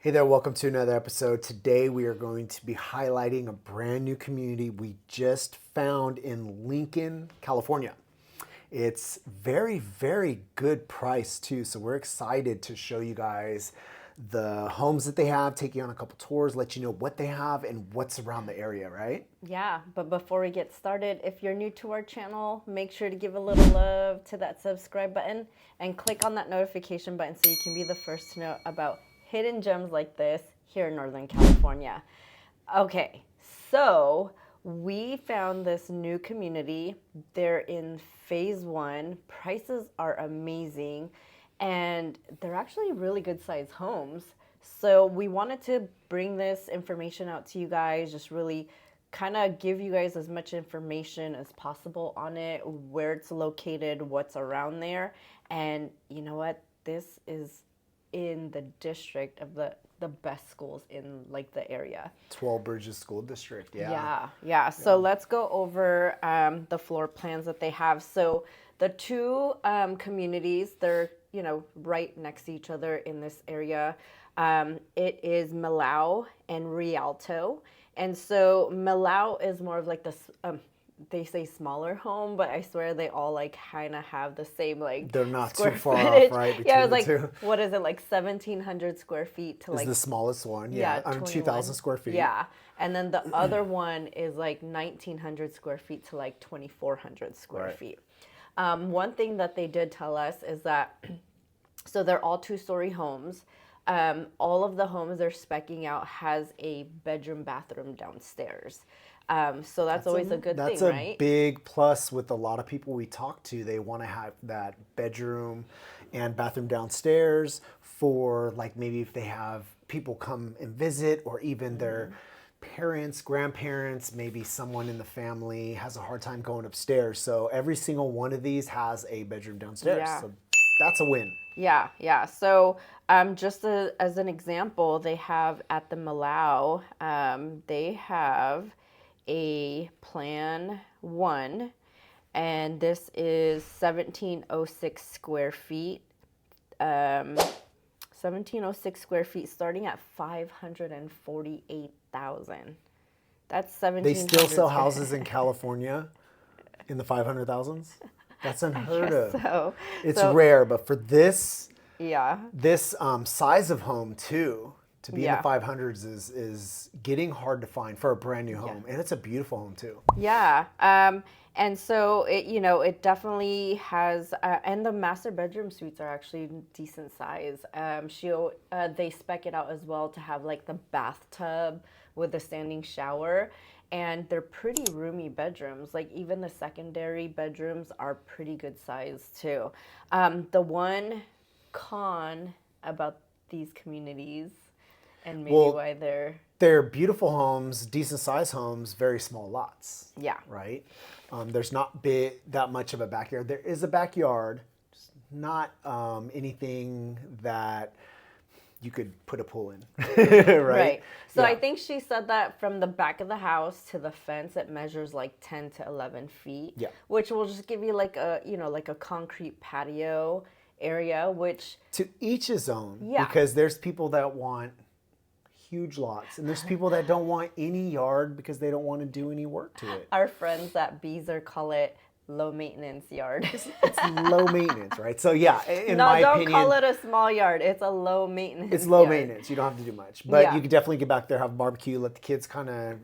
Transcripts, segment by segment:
Hey there, welcome to another episode. Today we are going to be highlighting a brand new community we just found in Lincoln, California. It's very good price too, so we're excited to show you guys the homes that they have, take you on a couple tours, let you know what they have and what's around the area, right? Yeah, but before we get started, if you're new to our channel, make sure to give a little love to that subscribe button and click on that notification button so you can be the first to know about hidden gems like this here in Northern California. Okay, so we found this new community. They're in phase one. Prices are amazing and they're actually really good sized homes. So we wanted to bring this information out to you guys, just really kind of give you guys as much information as possible on it, where it's located, what's around there. And you know what? This is in the district of the best schools in like the area. 12 Bridges School District, Yeah. So let's go over the floor plans that they have. So the two communities, they're right next to each other in this area. It is Millau and Rialto, and so Millau is more of like this. They say smaller home, but I swear they all like kind of have the same like they're not square too far footage. off, right? Yeah, it was Between like the two. what is it, like 1,700 square feet to Is like the smallest one, yeah, on 21. 2,000 square feet. Yeah, and then the other one is like 1,900 square feet to like 2,400 square Right. feet. One thing that they did tell us is that so they're all two-story homes. All of the homes they're specking out has a bedroom, bathroom downstairs. So that's always a good That's thing, a right? big plus with a lot of people we talk to. They want to have that bedroom and bathroom downstairs for like maybe if they have people come and visit or even their parents, grandparents, maybe someone in the family has a hard time going upstairs. So every single one of these has a bedroom downstairs. Yeah. So that's a win. Yeah. So, just as an example, they have at the Millau, they have a plan one, and this is 1,706 square feet. 1,706 square feet, starting at 548,000. That's They 1,700. still sell houses in California in the 500,000s. That's unheard of. So, It's so rare, but for this yeah. size of home too, to be in Yeah. the 500s is getting hard to find for a brand new home, and it's a beautiful home too. Yeah. And so it definitely has, and the master bedroom suites are actually decent size. They spec it out as well to have like the bathtub with a standing shower, and they're pretty roomy bedrooms. Like even the secondary bedrooms are pretty good size too. The one con about these communities, and maybe Well, why they're beautiful homes, decent sized homes, very small lots. yeah. Right. There's not that much of a backyard. There is a backyard, just not anything that you could put a pool in. Right. Right. So Yeah. I think she said that from the back of the house to the fence, it measures like 10 to 11 feet. Yeah. Which will just give you like like a concrete patio area, which, To each his own. Yeah. Because there's people that want huge lots, and there's people that don't want any yard because they don't want to do any work to it. our friends at Beezer call it low maintenance yard. It's low maintenance, right? So yeah, in No, my don't opinion, call it a small yard. It's a low maintenance it's low yard. maintenance. You don't have to do much, but Yeah. you could definitely get back there, have a barbecue, let the kids kind of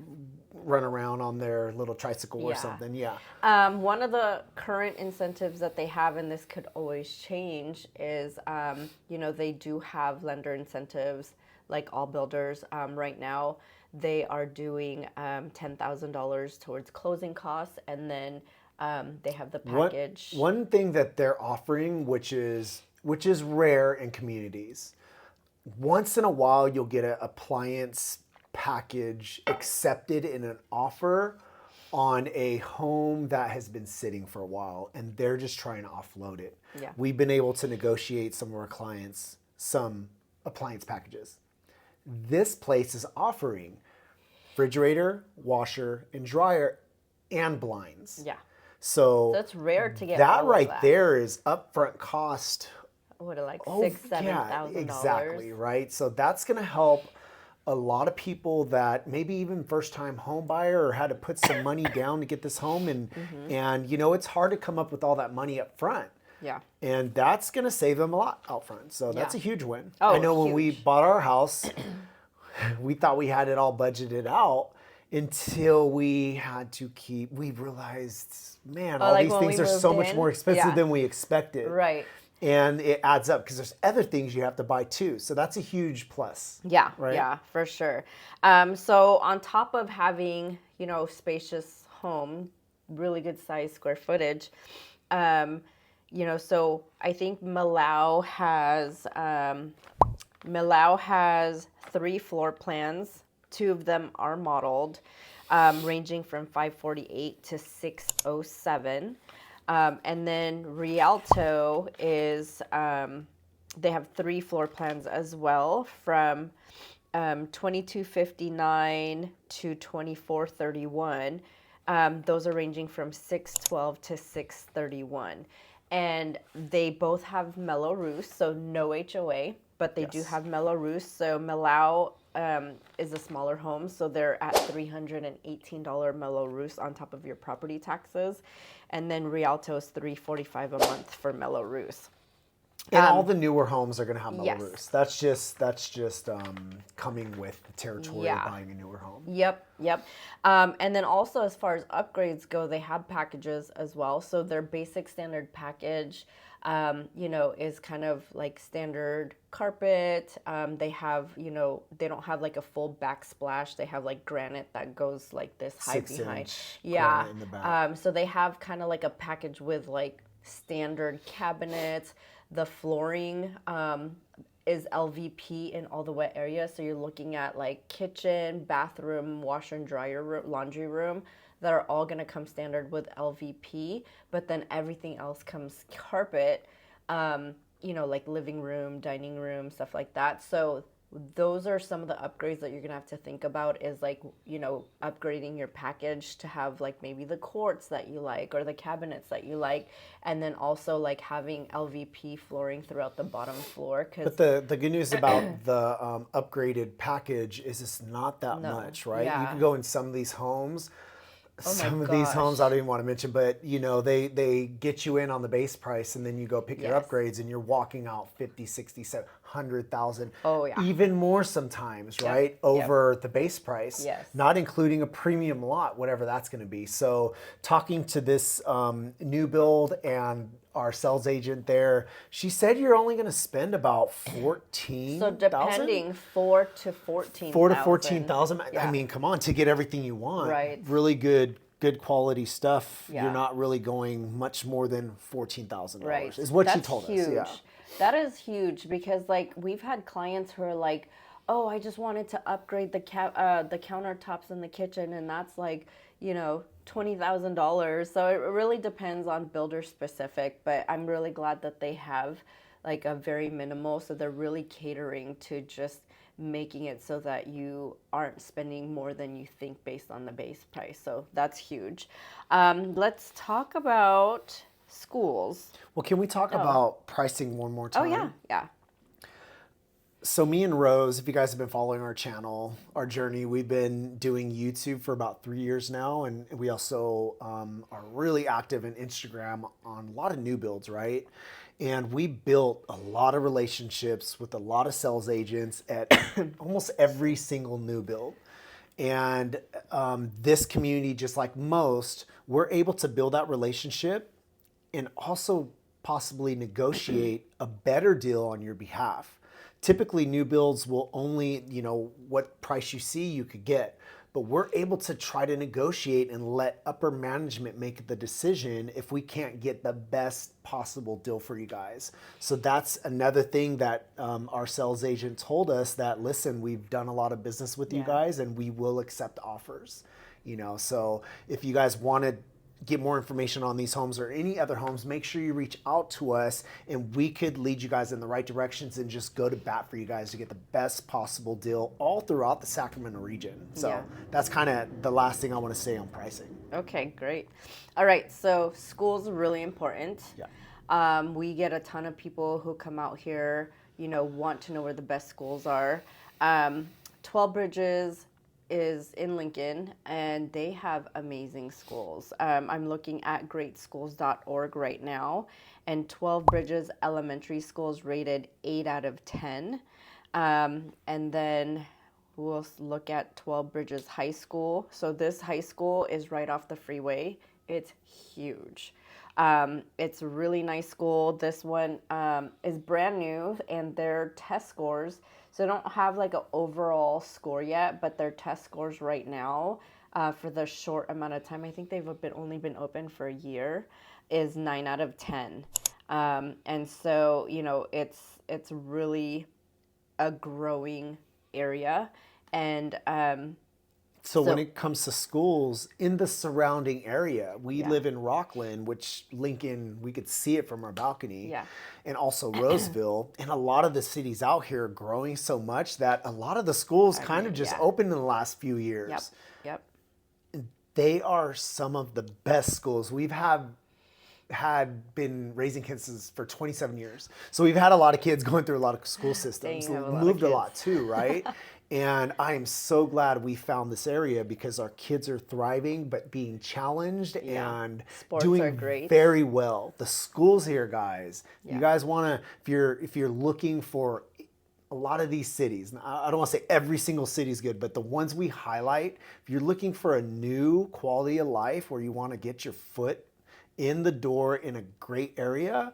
run around on their little tricycle or Yeah. something. Yeah. One of the current incentives that they have, and this could always change, is they do have lender incentives like all builders. Right now, they are doing $10,000 towards closing costs, and then they have the package. One thing that they're offering, which is rare in communities, once in a while you'll get an appliance package accepted in an offer on a home that has been sitting for a while, and they're just trying to offload it. Yeah. We've been able to negotiate some of our clients some appliance packages. This place is offering refrigerator, washer, and dryer, and blinds. Yeah. So So it's rare to get that all of right that. there is upfront cost what, like Oh, $6,000-7,000. exactly, right? So that's going to help a lot of people that maybe even first-time home buyer or had to put some money down to get this home, and you know, it's hard to come up with all that money up front. Yeah. And that's going to save them a lot out front. So that's Yeah. a huge win. Oh, I know when we huge. bought our house, we thought we had it all budgeted out until we realized, man, all like these when things we are so moved much in? more expensive Yeah. than we expected. Right. And it adds up because there's other things you have to buy too. So that's a huge plus. Yeah, Right? yeah, for sure. So on top of having, you know, spacious home, really good size square footage, you know, so I think Millau has 3 floor plans. 2 of them are modeled, ranging from 548 to 607. And then Rialto is, they have 3 floor plans as well, from 2259 to 2431. Those are ranging from 612 to 631. And they both have mellow roofs, so no HOA, but they do Yes. have mellow roofs. So Millau is a smaller home, so they're at $318 mellow roofs on top of your property taxes. And then Rialto is $345 a month for mellow roofs. And all the newer homes are going to have mellow yes. roofs. That's just coming with the territory Yeah. of buying a newer home. Yep. And then also, as far as upgrades go, they have packages as well. So their basic standard package, you know, is kind of like standard carpet. They have, you know, they don't have like a full backsplash. They have like granite that goes like this high 6 behind. inch Yeah. granite in the back. So they have kind of like a package with like standard cabinets. The flooring is LVP in all the wet areas. So you're looking at like kitchen, bathroom, washer and dryer room, laundry room that are all going to come standard with LVP. But then everything else comes carpet, you know, like living room, dining room, stuff like that. So those are some of the upgrades that you're going to have to think about, is like, you know, upgrading your package to have like maybe the quartz that you like or the cabinets that you like. And then also like having LVP flooring throughout the bottom floor. But the good news about the upgraded package is it's not that much, right? You Yeah. can go in some of these homes. Some of these gosh. homes I don't even want to mention, but you know, they get you in on the base price and then you go pick your Yes. upgrades and you're walking out 50, 60, 100,000. Oh, yeah. Even more sometimes, right? Over the base price. Yes. Not including a premium lot, whatever that's going to be. So talking to this new build and our sales agent there, she said you're only going to spend about 14. So depending, 4 to 14. 4 to 14,000. Yeah. I mean, come on, to get everything you want. Right. Really good quality stuff. Yeah. You're not really going much more than $14,000. Right. Is what she That's told huge. us. Yeah. That is huge, because like we've had clients who are like, oh, I just wanted to upgrade the countertops in the kitchen, and that's like, you know, $20,000. So it really depends on builder specific, but I'm really glad that they have like a very minimal, so they're really catering to just making it so that you aren't spending more than you think based on the base price. So that's huge. Let's talk about schools. Well, can we talk about pricing one more time? Oh yeah. So me and Rose, if you guys have been following our channel, our journey, we've been doing YouTube for about 3 years now. And we also are really active in Instagram on a lot of new builds, right? And we built a lot of relationships with a lot of sales agents at almost every single new build. And this community, just like most, we're able to build that relationship and also possibly negotiate a better deal on your behalf. Typically, new builds will only, you know, what price you see you could get, but we're able to try to negotiate and let upper management make the decision if we can't get the best possible deal for you guys. So that's another thing that our sales agent told us, that, listen, we've done a lot of business with you guys and we will accept offers, you know. So if you guys want to get more information on these homes or any other homes, make sure you reach out to us and we could lead you guys in the right directions and just go to bat for you guys to get the best possible deal all throughout the Sacramento region. So that's kind of the last thing I want to say on pricing. Okay, great. All right, so school's really important. Yeah. We get a ton of people who come out here, want to know where the best schools are. 12 Bridges is in Lincoln, and they have amazing schools. I'm looking at greatschools.org right now, and 12 Bridges Elementary School is rated 8 out of 10. And then we'll look at 12 Bridges High School. So this high school is right off the freeway. It's huge. It's a really nice school. This one is brand new, and their test scores, so they don't have like an overall score yet, but their test scores right now for the short amount of time, I think they've only been open for a year, is 9 out of 10. And so, it's really a growing area. And so when it comes to schools in the surrounding area, we live in Rockland, which Lincoln, we could see it from our balcony, and also Roseville. And a lot of the cities out here are growing so much that a lot of the schools kind of just opened in the last few years. Yep. They are some of the best schools. We've had been raising kids for 27 years. So we've had a lot of kids going through a lot of school systems. We've moved a lot too, right? And I am so glad we found this area because our kids are thriving, but being challenged and Sports doing are great. very well. The schools here, guys, you guys want to, if you're looking for a lot of these cities, I don't want to say every single city is good, but the ones we highlight, if you're looking for a new quality of life where you want to get your foot in the door in a great area,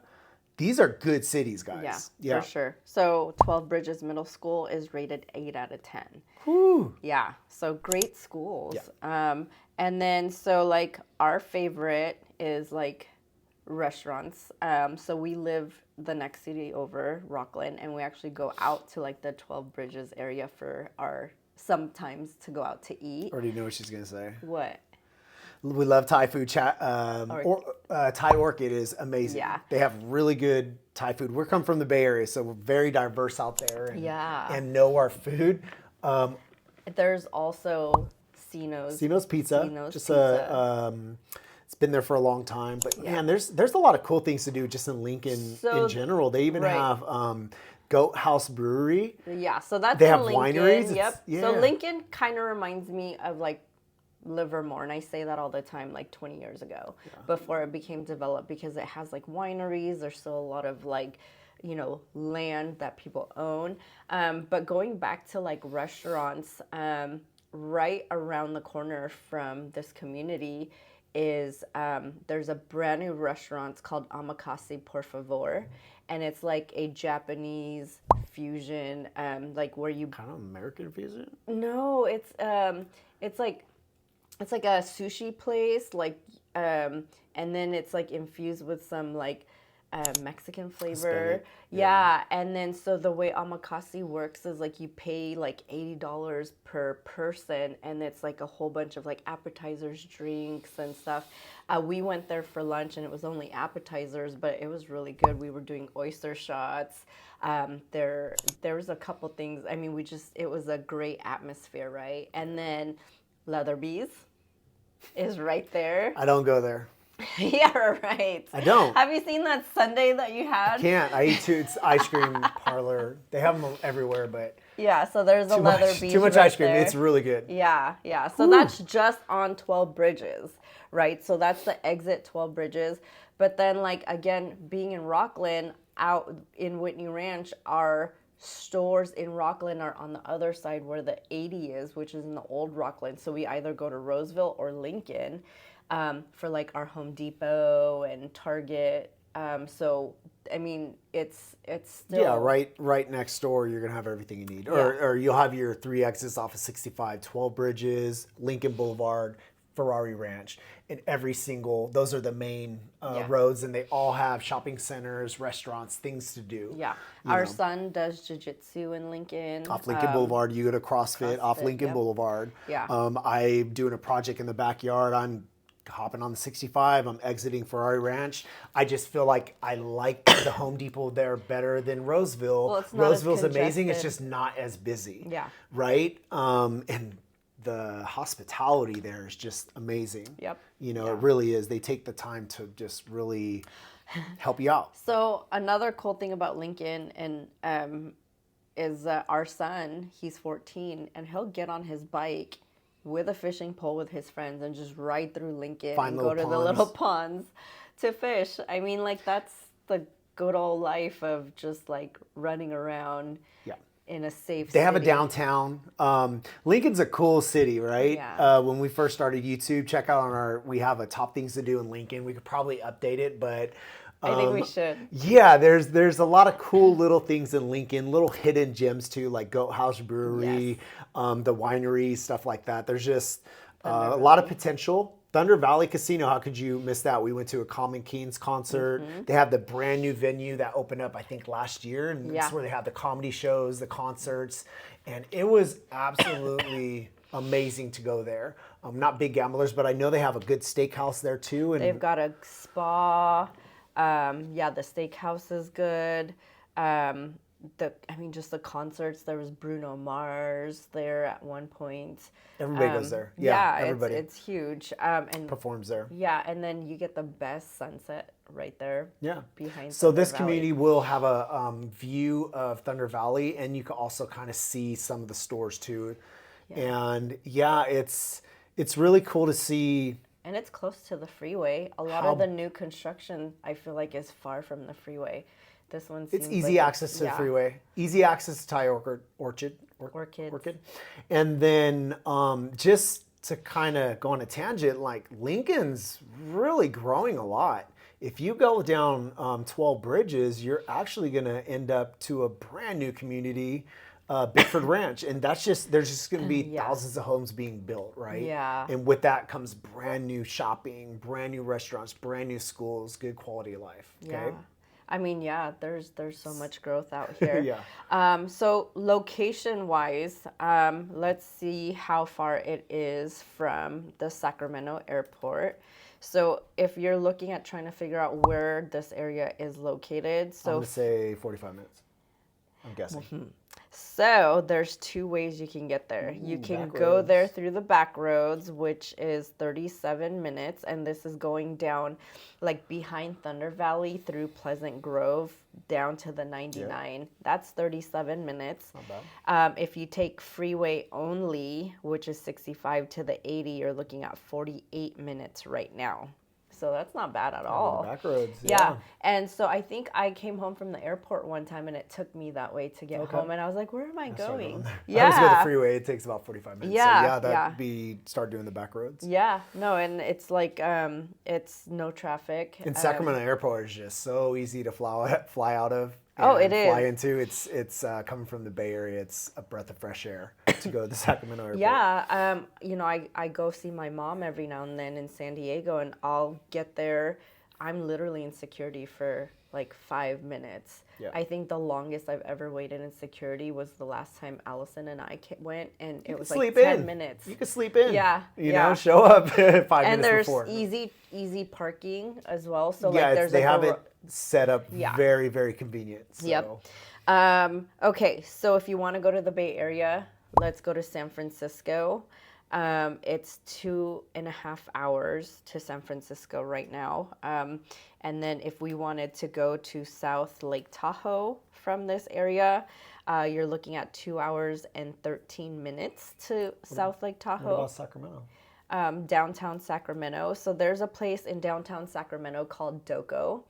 these are good cities, guys. Yeah, for sure. So 12 Bridges Middle School is rated 8 out of 10. Whew. Yeah, so great schools. Yeah. And then so like our favorite is like restaurants. So we live the next city over, Rockland, and we actually go out to like the 12 Bridges area for sometimes to go out to eat. Already know what she's gonna say. What? We love Thai food. Thai Orchid is amazing. Yeah. They have really good Thai food. We're come from the Bay Area, so we're very diverse out there and know our food. There's also Sino's Pizza. It's been there for a long time. But man, there's a lot of cool things to do just in Lincoln in general. They even have Goat House Brewery. Yeah, so that's they have Lincoln. Wineries. Yep. So Lincoln kind of reminds me of like Livermore, and I say that all the time, like 20 years ago, before it became developed, because it has like wineries. There's still a lot of like, land that people own. But going back to like restaurants, right around the corner from this community is there's a brand new restaurant. It's called Omakase Por Favor, and it's like a Japanese fusion, like where you kind of American fusion. No, it's like a sushi place, like, and then it's like infused with some like Mexican flavor. Yeah, and then so the way omakase works is like you pay like $80 per person, and it's like a whole bunch of like appetizers, drinks, and stuff. We went there for lunch, and it was only appetizers, but it was really good. We were doing oyster shots. There was a couple things. I mean, it was a great atmosphere, right? And then Leatherby's is right there. I don't go there. Yeah, right. I don't. Have you seen that sundae that you had? I can't. I eat It's ice cream parlor. They have them everywhere, but yeah. So there's a Leatherby's. Too much ice cream. It's really good. Yeah. So that's just on 12 Bridges, right? So that's the exit 12 Bridges. But then, like again, being in Rockland, out in Whitney Ranch, our stores in Rockland are on the other side where the 80 is, which is in the old Rockland. So we either go to Roseville or Lincoln for like our Home Depot and Target. So I mean, it's still right next door. You're gonna have everything you need, or you'll have your 3 exits off of 65, 12 Bridges, Lincoln Boulevard, Ferrari Ranch, and those are the main roads, and they all have shopping centers, restaurants, things to do. Yeah. Our son does jiu-jitsu in Lincoln. Off Lincoln Boulevard, you go to CrossFit off Lincoln Boulevard. Yeah. I'm doing a project in the backyard. I'm hopping on the 65. I'm exiting Ferrari Ranch. I just feel like I like the Home Depot there better than Roseville. Well, it's not Roseville's as amazing. It's just not as busy. Yeah. Right? And the hospitality there is just amazing. Yep. It really is. They take the time to just really help you out. So another cool thing about Lincoln is our son. He's 14, and he'll get on his bike with a fishing pole with his friends and just ride through Lincoln Find and go to little the little ponds. ponds to fish. I mean, like that's the good old life of just like running around. Yeah. In a safe They have a city. downtown. Lincoln's a cool city, right? Yeah. When we first started YouTube, check out we have a top things to do in Lincoln. We could probably update it, but I think we should. yeah, there's a lot of cool little things in Lincoln, little hidden gems too, like Goat House Brewery, the winery, stuff like that. There's just a lot of potential. Thunder Valley Casino, how could you miss that? We went to a Common Kings concert. They have the brand new venue that opened up, I think, last year. And that's where they have the comedy shows, the concerts. And it was absolutely amazing to go there. Not big gamblers, but I know they have a good steakhouse there too. And They've got a spa. The steakhouse is good. Just the concerts. There was Bruno Mars there at one point. everybody goes there. Yeah, everybody it's huge. And performs there. yeah, and then you get the best sunset right there. Yeah. Behind. So Thunder this Valley. community will have a view of Thunder Valley, and you can also kind of see some of the stores too. And yeah, it's really cool to see. And it's close to the freeway. A lot of the new construction, I feel like, is far from the freeway. This one seems It's easy like access to the freeway, easy access to Thai Orchid. And then just to kind of go on a tangent, like Lincoln's really growing a lot. If you go down 12 Bridges, you're actually going to end up to a brand new community, Bickford Ranch. And there's just going to be thousands of homes being built, right? Yeah. And with that comes brand new shopping, brand new restaurants, brand new schools, good quality of life. Okay? Yeah. I mean, there's so much growth out here. Yeah. So location-wise, let's see how far it is from the Sacramento airport. So if you're looking at trying to figure out where this area is located, I'm going to say 45 minutes. I'm guessing. So there's two ways you can get there. You can go there through the back roads, which is 37 minutes, and this is going down like behind Thunder Valley through Pleasant Grove down to the 99. That's 37 minutes. Not bad. If you take freeway only, which is 65 to the 80, you're looking at 48 minutes right now. So that's not bad at all. Back roads. Yeah. And so I think I came home from the airport one time and it took me that way to get home. And I was like, where am I going? I always go to the freeway. It takes about 45 minutes. Yeah. So that'd be start doing the back roads. Yeah. No, and it's like, it's no traffic. And Sacramento Airport is just so easy to fly out of. Oh, it is. Fly into. It's coming from the Bay Area. It's a breath of fresh air to go to the Sacramento Airport. Yeah. I go see my mom every now and then in San Diego, and I'll get there. I'm literally in security for like 5 minutes. Yeah. I think the longest I've ever waited in security was the last time Allison and I went, and it was like 10 minutes. You could sleep in. Yeah. You know, show up 5 and minutes before. And there's easy parking as well. So yeah, like there's they have it set up very, very convenient. So. Yep. Okay, so if you want to go to the Bay Area, let's go to San Francisco. It's 2.5 hours to San Francisco right now. And then if we wanted to go to South Lake Tahoe from this area, you're looking at 2 hours and 13 minutes to South Lake Tahoe. What about Sacramento? Downtown Sacramento. So there's a place in downtown Sacramento called Doco.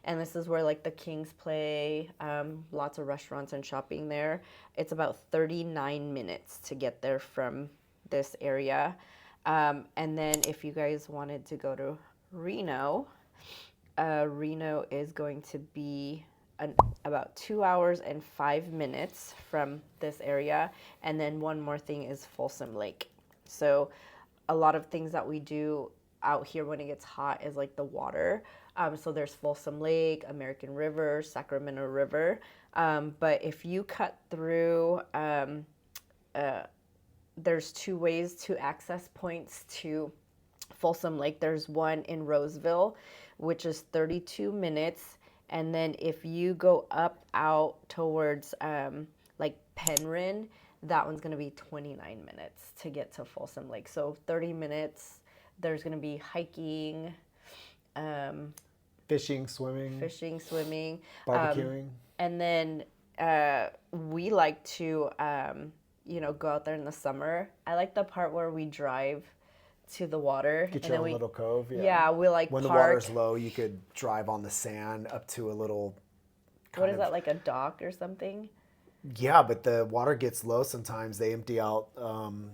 And this is where like the Kings play, lots of restaurants and shopping there. It's about 39 minutes to get there from this area. And then if you guys wanted to go to Reno, Reno is going to be about 2 hours and 5 minutes from this area. And then one more thing is Folsom Lake. So a lot of things that we do out here when it gets hot is like the water. So there's Folsom Lake, American River, Sacramento River. But if you cut through, there's two ways to access points to Folsom Lake. There's one in Roseville, which is 32 minutes. And then if you go up out towards like Penryn, that one's going to be 29 minutes to get to Folsom Lake. So 30 minutes. There's going to be hiking. Fishing, swimming, barbecuing. And then we like to, go out there in the summer. I like the part where we drive to the water. Get and your then own little cove. Yeah, we like when park. the water's low, you could drive on the sand up to a little. What is that, like a dock or something? Yeah, but the water gets low sometimes. They empty out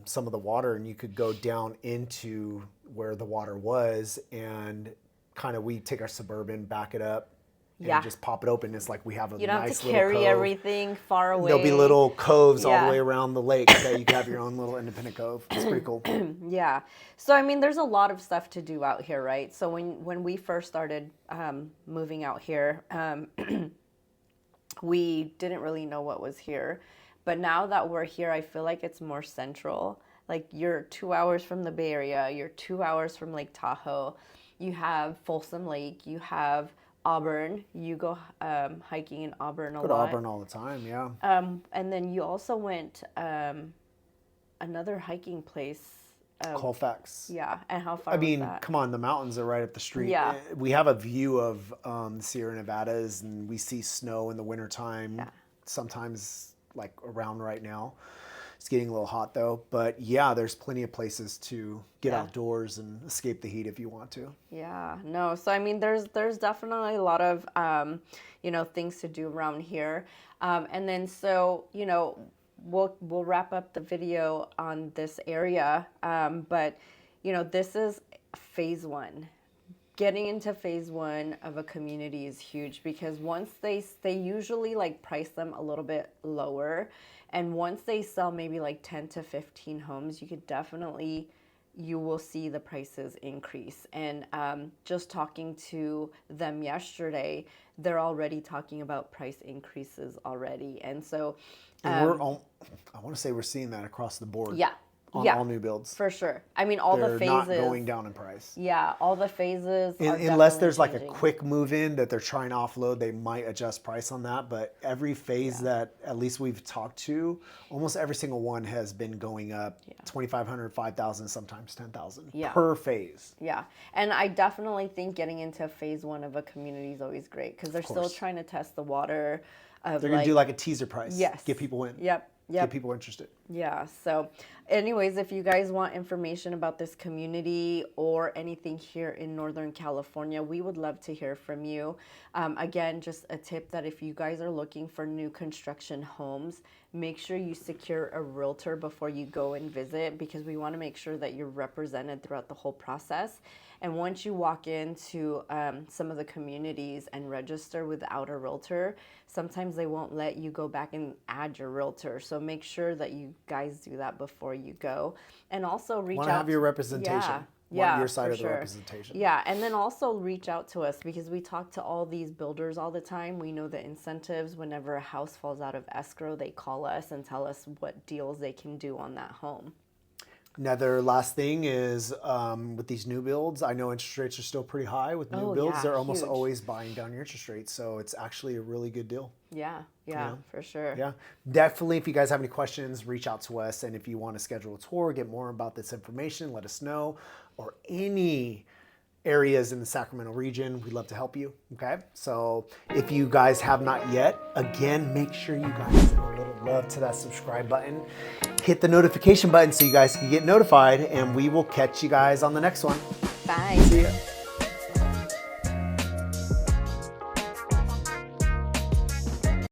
some of the water, and you could go down into where the water was, and kind of we take our Suburban, back it up, and just pop it open. It's like we have a nice little cove. You don't have to carry everything far away. There'll be little coves all the way around the lake that you can have your own little independent cove. It's pretty cool. Yeah. So, I mean, there's a lot of stuff to do out here, right? So when we first started moving out here, we didn't really know what was here. But now that we're here, I feel like it's more central. Like, you're 2 hours from the Bay Area. You're 2 hours from Lake Tahoe. You have Folsom Lake. You have Auburn. You go hiking in Auburn a lot. Go to Auburn all the time, yeah. And then you also went another hiking place. Colfax. Yeah, and how far was that? Come on, the mountains are right up the street. Yeah. We have a view of the Sierra Nevadas, and we see snow in the wintertime. Yeah. Sometimes, like around right now. It's getting a little hot though. But yeah, there's plenty of places to get outdoors and escape the heat if you want to. Yeah, no. So, I mean, there's definitely a lot of, things to do around here. And then, so, we'll wrap up the video on this area, but this is phase one. Getting into phase one of a community is huge, because once they usually like price them a little bit lower, and once they sell maybe like 10 to 15 homes, you will see the prices increase. And just talking to them yesterday, they're already talking about price increases already. And so I want to say we're seeing that across the board. Yeah. On all new builds. For sure. I mean, all the phases. They're not going down in price. Yeah, all the phases are unless there's changing. like a quick move in that they're trying to offload, they might adjust price on that. But every phase that at least we've talked to, almost every single one has been going up 2,500, 5,000, sometimes 10,000 per phase. Yeah, and I definitely think getting into phase one of a community is always great, because they're still trying to test the water. They're going to do like a teaser price. Yes. Get people in. Yep. Get people interested. Yeah. So anyways, if you guys want information about this community or anything here in Northern California, we would love to hear from you. Again, just a tip that if you guys are looking for new construction homes, make sure you secure a realtor before you go and visit, because we want to make sure that you're represented throughout the whole process. And once you walk into some of the communities and register without a realtor, sometimes they won't let you go back and add your realtor. So make sure that you guys do that before you go. And also reach out. Want to have your representation. Yeah, your side of the representation. Yeah, and then also reach out to us, because we talk to all these builders all the time. We know the incentives. Whenever a house falls out of escrow, they call us and tell us what deals they can do on that home. Another last thing is with these new builds, I know interest rates are still pretty high with new builds. Yeah, they're almost always buying down your interest rates. So it's actually a really good deal. Yeah, for sure. Yeah, definitely. If you guys have any questions, reach out to us. And if you want to schedule a tour, get more about this information, let us know. Or any areas in the Sacramento region, we'd love to help you. Okay, so if you guys have not yet, again, make sure you guys send a little love to that subscribe button. Hit the notification button so you guys can get notified, and we will catch you guys on the next one. Bye. See ya.